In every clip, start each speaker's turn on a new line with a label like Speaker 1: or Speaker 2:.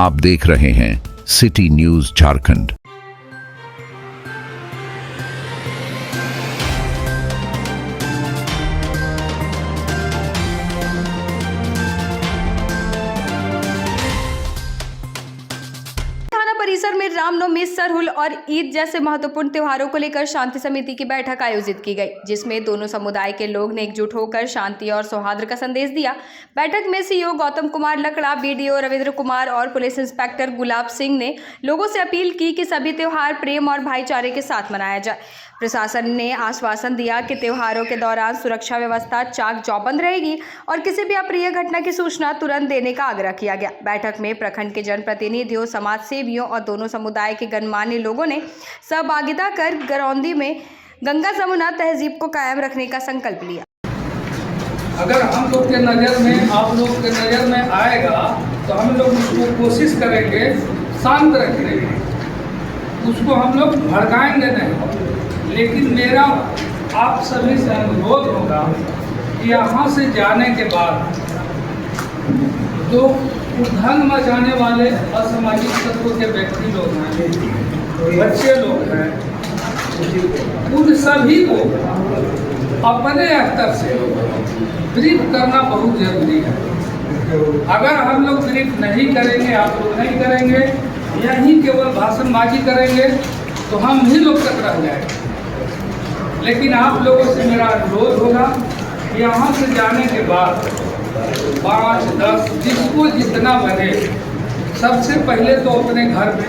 Speaker 1: आप देख रहे हैं सिटी न्यूज झारखंड।
Speaker 2: परिसर में रामनवमी, सरहुल और ईद जैसे महत्वपूर्ण त्योहारों को लेकर शांति समिति की बैठक आयोजित की गई, जिसमें दोनों समुदाय के लोग ने एकजुट होकर शांति और सौहार्द का संदेश दिया। बैठक में सीईओ गौतम कुमार लकड़ा, बीडीओ रविंद्र कुमार और पुलिस इंस्पेक्टर गुलाब सिंह ने लोगों से अपील की कि सभी त्योहार प्रेम और भाईचारे के साथ मनाया जाए। प्रशासन ने आश्वासन दिया कि त्योहारों के दौरान सुरक्षा व्यवस्था चाक चौबंद रहेगी और किसी भी अप्रिय घटना की सूचना तुरंत देने का आग्रह किया गया। बैठक में प्रखंड के जनप्रतिनिधियों, समाज सेवियों और दोनों समुदाय के गणमान्य लोगों ने सहभागिता कर गरौंदी में गंगा जमुना तहजीब को कायम रखने का संकल्प लिया।
Speaker 3: अगर हम लोग के नज़र में, आप लोग के नज़र में आएगा तो हम लोग उसको कोशिश करेंगे शांत रखने की, उसको हम लोग भड़काएंगे नहीं। लेकिन मेरा आप सभी से अनुरोध होगा कि यहाँ से जाने के बाद जो उद्भंग मचाने वाले असामाजिक तत्व के व्यक्ति लोग हैं, बच्चे लोग हैं, उन सभी को अपने स्तर से ब्रीफ करना बहुत जरूरी है। अगर हम लोग ब्रीफ नहीं करेंगे, आप लोग नहीं करेंगे, यहीं केवल भाषणबाजी करेंगे तो हम ही लोग तक रह जाएंगे। लेकिन आप लोगों से मेरा अनुरोध होगा कि यहाँ से जाने के बाद 5-10 जिसको जितना बने, सबसे पहले तो अपने घर में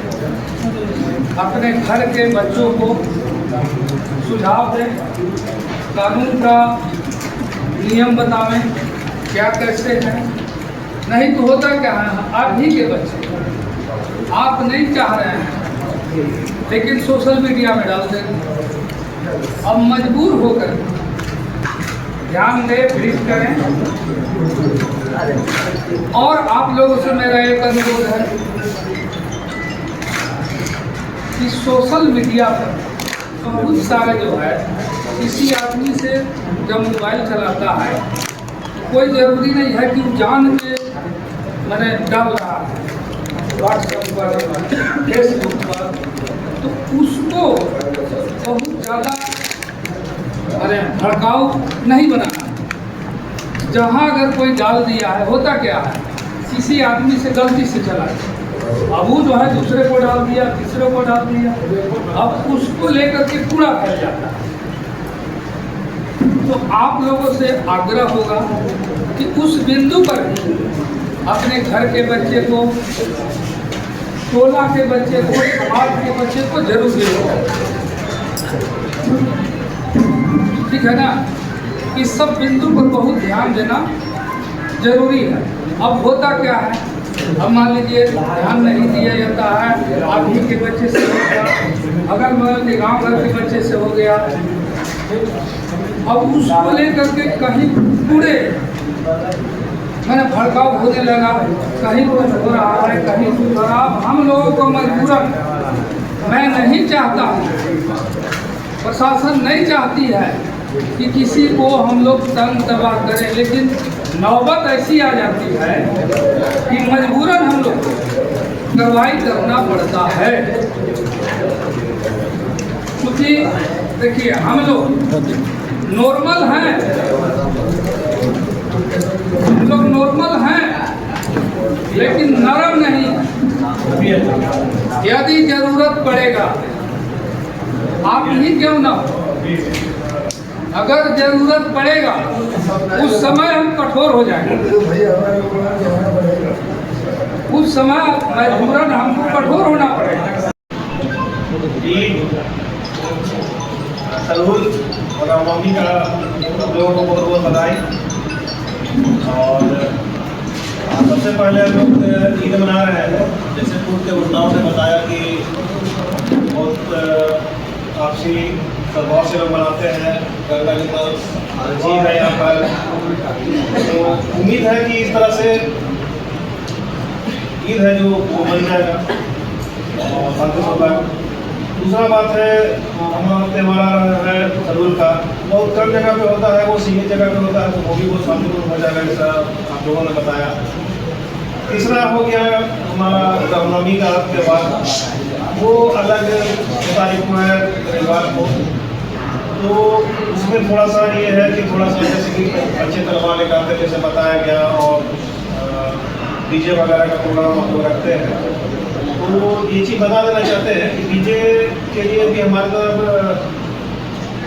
Speaker 3: अपने घर के बच्चों को सुझाव दें, कानून का नियम बतावें क्या कैसे है। नहीं तो होता क्या है, आप ही के बच्चे आप नहीं चाह रहे हैं लेकिन सोशल मीडिया में डाल दें। अब मजबूर होकर ध्यान दें, ब्रीफ करें। और आप लोगों से मेरा एक अनुरोध है कि सोशल मीडिया पर बहुत सारे जो है, किसी आदमी से जब मोबाइल चलाता है, कोई ज़रूरी नहीं है कि जान के मैंने डाल रहा है व्हाट्सएप पर, फेसबुक पर, तो उसको बहुत ज़्यादा भड़काऊ नहीं बनाना। जहाँ अगर कोई डाल दिया है, होता क्या है, किसी आदमी से गलती से चला गया, अब वो जो है दूसरे को डाल दिया, तीसरे को डाल दिया, अब उसको लेकर के पूरा फैल जाता है। तो आप लोगों से आग्रह होगा कि उस बिंदु पर अपने घर के बच्चे को, टोला के बच्चे को, समाज के बच्चे को जरूर देखो, ठीक है ना। इस सब बिंदु पर बहुत ध्यान देना जरूरी है। अब होता क्या है, अब मान लीजिए ध्यान नहीं दिया जाता है, आप ही के बच्चे से हो गया, अगल बगल के गाँव घर के बच्चे से हो गया, अब उसको लेकर के कहीं पूरे मैंने भड़काव होने लगा, कहीं कुछ हो रहा है, कहीं कुछ हो रहा है। हम लोगों को मजबूरन, मैं नहीं चाहता, प्रशासन नहीं चाहती है कि किसी को हम लोग तंग तबाह करें, लेकिन नौबत ऐसी आ जाती है कि मजबूरन हम लोग कार्रवाई करना पड़ता है। क्योंकि देखिए, हम लोग नॉर्मल हैं, हम लोग नॉर्मल हैं, लेकिन नरम नहीं। यदि जरूरत पड़ेगा, आप ही क्यों ना हो, अगर जरूरत पड़ेगा उस समय हम कठोर हो जाएंगे, उस समय मजबूरन हमको कठोर होना पड़ेगा।
Speaker 4: सरहुल और रामनवमी का लोगों को बहुत बहुत बधाई। और सबसे पहले हम लोग ईद मना रहे हैं। जैसे पूर्व के घटनाओं ने बताया कि बहुत आपसी सद्भाव से लोग मनाते हैं, गंगा जी का जी है यहाँ पर। तो उम्मीद है कि इस तरह से ईद है जो वो बन जाएगा और शांति होगा। दूसरा बात है, हमारा त्यौहार है सरहुल का, बहुत कम जगह पे होता है, वो सीमित जगह पे होता है, तो वो भी बहुत शांतिपूर्ण हो जाएगा, जैसा आप लोगों ने बताया। तीसरा हो गया हमारा रामनवमी का त्यौहार, वो अलग तारीख को है रविवार को। तो उसमें थोड़ा सा ये है कि थोड़ा सा जैसे कि अच्छे तलवार निकालते जैसे बताया गया, और डीजे वगैरह का प्रोग्राम हम लोग रखते हैं। तो ये चीज़ बता देना चाहते हैं कि डीजे के लिए भी हमारे तरफ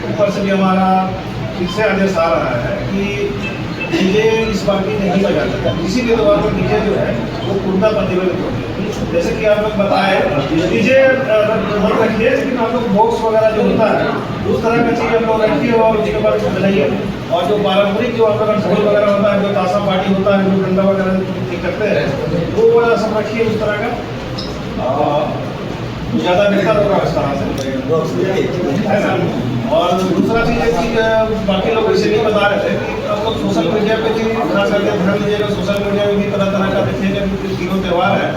Speaker 4: ऊपर से भी हमारा फिर से आदेश आ रहा है कि डीजे इस बार की नहीं बजाते हैं। इसी के द्वारा पर डीजे जो है वो पूर्णतः प्रतिबंधित हो गया। जैसे कि आप लोग बताए डीजे मत रखिए, लेकिन आप लोग बॉक्स वगैरह जो होता है उस तरह का चीज़ आप लोग रखिए और उसके बाद बजाइए। और जो पारंपरिक जो आप लोग ढोल वगैरह होता है, जो ताशा पार्टी होता है, जो डंडा वगैरह करते हैं, वो वाला सब रखिए उस तरह का, ज़्यादा बेहतर होगा इस तरह से, है ना। और दूसरा चीज़ है कि बाकी लोग इसे भी बता रहे थे कि आप लोग सोशल मीडिया पे भी खास करके ध्यान दीजिएगा। सोशल मीडिया में भी तरह तरह का देखिएगा कि तीनों त्यौहार है,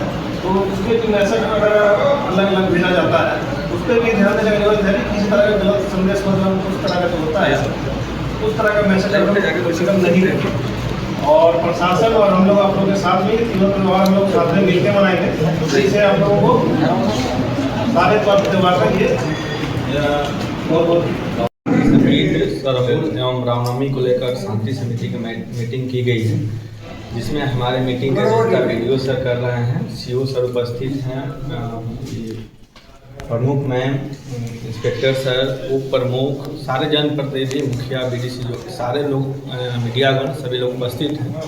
Speaker 4: तो उसके जो मैसेज वगैरह अलग अलग भेजा जाता है, उस पर भी ध्यान देने की जरूरत है कि किसी तरह का गलत संदेश मतलब उस तरह का जो होता है उस तरह का मैसेज हम लोग जाके कोई कम नहीं रखें। और प्रशासन और हम लोग आप लोगों के साथ भी तीनों त्यौहार हम लोग साथ में मिलकर मनाएंगे, तो इससे आप लोगों को सारे त्यौहार का ये
Speaker 5: ईद, सरहुल एवं रामनवमी को लेकर शांति समिति की मीटिंग की गई है, जिसमें हमारे मीटिंग का जिसका वीडियो सर कर रहे हैं, सीओ सर उपस्थित हैं, प्रमुख मैम, इंस्पेक्टर सर, उप प्रमुख, सारे जनप्रतिनिधि, मुखिया, बीडीसी, जो सारे लोग, मीडियागण सभी लोग उपस्थित हैं।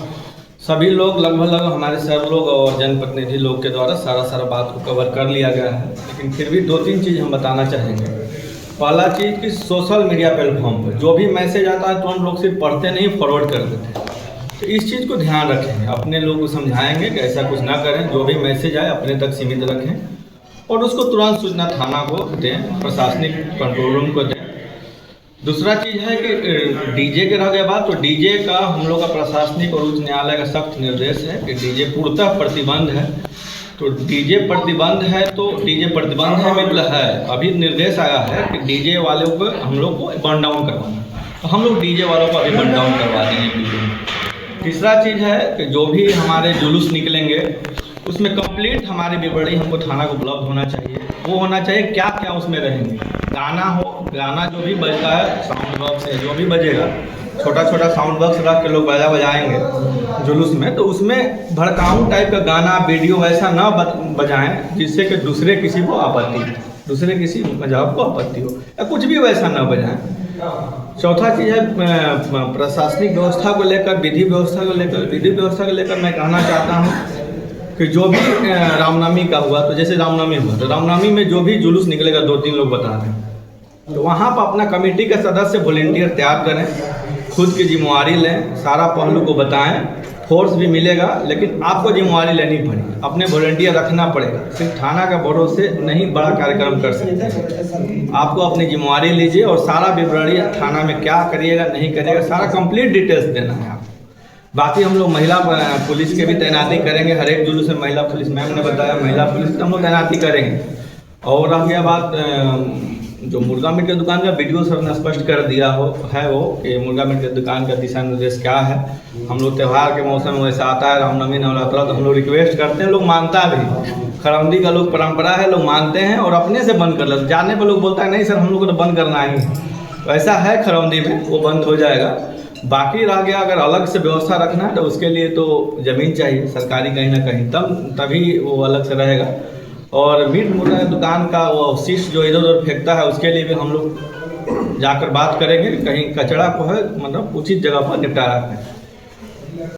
Speaker 5: सभी लोग लगभग हमारे सर लोग और जनप्रतिनिधि लोग के द्वारा सारा बात को कवर कर लिया गया है। लेकिन फिर भी 2-3 चीज़ हम बताना चाहेंगे। पहला चीज़ कि सोशल मीडिया प्लेटफॉर्म पर जो भी मैसेज आता है तो हम लोग सिर्फ पढ़ते नहीं, फॉरवर्ड कर देते हैं। तो इस चीज़ को ध्यान रखें, अपने लोग को समझाएंगे कि ऐसा कुछ ना करें, जो भी मैसेज आए अपने तक सीमित रखें और उसको तुरंत सूचना थाना को दें, प्रशासनिक कंट्रोल रूम को दें। दूसरा चीज़ है कि डीजे के रह गए बात, तो डीजे का हम लोग का प्रशासनिक और उच्च न्यायालय का सख्त निर्देश है कि डीजे पूर्णतः प्रतिबंध है। तो डीजे प्रतिबंध है तो डीजे प्रतिबंध है मतलब है, अभी निर्देश आया है कि डीजे वालों को हम लोग को बर्न डाउन करवाना, तो हम लोग डीजे वालों को अभी बर्न डाउन करवा देंगे। तीसरा चीज़ है कि जो भी हमारे जुलूस निकलेंगे उसमें कंप्लीट हमारी विवरणी हमको थाना को उपलब्ध होना चाहिए। वो होना चाहिए क्या क्या उसमें रहेंगे, गाना हो, गाना जो भी बजता है साउंड बॉक्स है जो भी बजेगा, छोटा साउंड बॉक्स रख के लोग बजाएंगे जुलूस में, तो उसमें भड़काऊ टाइप का गाना वीडियो ऐसा ना बजाएं जिससे कि दूसरे किसी को आपत्ति हो, दूसरे किसी मजहब को आपत्ति हो, या कुछ भी वैसा ना बजाएं। चौथा चीज़ है प्रशासनिक व्यवस्था को लेकर, विधि व्यवस्था को लेकर मैं कहना चाहता हूँ कि जो भी रामनवमी का हुआ, तो जैसे रामनवमी हुआ तो रामनवमी में जो भी जुलूस निकलेगा, 2-3 लोग बता रहे हैं, तो वहाँ पर अपना कमेटी के सदस्य वॉलंटियर तैयार करें, खुद की जिम्मेवारी लें, सारा पहलू को बताएं, फोर्स भी मिलेगा लेकिन आपको जिम्मेवारी लेनी पड़ेगी, अपने वॉलंटियर रखना पड़ेगा। सिर्फ थाना का भरोसे नहीं बड़ा कार्यक्रम कर सकते हैं, आपको अपनी जिम्मेवारी लीजिए और सारा विवरणी थाना में क्या करिएगा नहीं करिएगा सारा कंप्लीट डिटेल्स देना है आपको। बाकी हम लोग महिला पुलिस के भी तैनाती करेंगे, हर एक जुलूस में महिला पुलिस, मैम ने बताया महिला पुलिस की हम लोग तैनाती करेंगे। और रह गया बात जो मुर्गा मीट की दुकान का वीडियो सर ने स्पष्ट कर दिया वो कि मुर्गा मीट की दुकान का दिशा निर्देश क्या है। हम लोग त्यौहार के मौसम में वैसा आता है, रामनवमी नवरात्रा, तो हम लोग रिक्वेस्ट करते हैं, लोग मानता भी, खरौंदी का लोग परंपरा है, लोग मानते हैं और अपने से बंद कर लेते। जाने पर लोग बोलता है नहीं सर हम लोग को तो बंद करना ही है, वैसा है खरौंदी में, वो बंद हो जाएगा। बाकी रह गया अगर अलग से व्यवस्था रखना है तो उसके लिए तो ज़मीन चाहिए सरकारी कहीं ना कहीं, तभी वो अलग से रहेगा। और मीट मुर्गा दुकान का वो अवशिष्ट जो इधर उधर फेंकता है उसके लिए भी हम लोग जाकर बात करेंगे, कहीं कचरा को है मतलब उचित जगह पर निपटारा करें।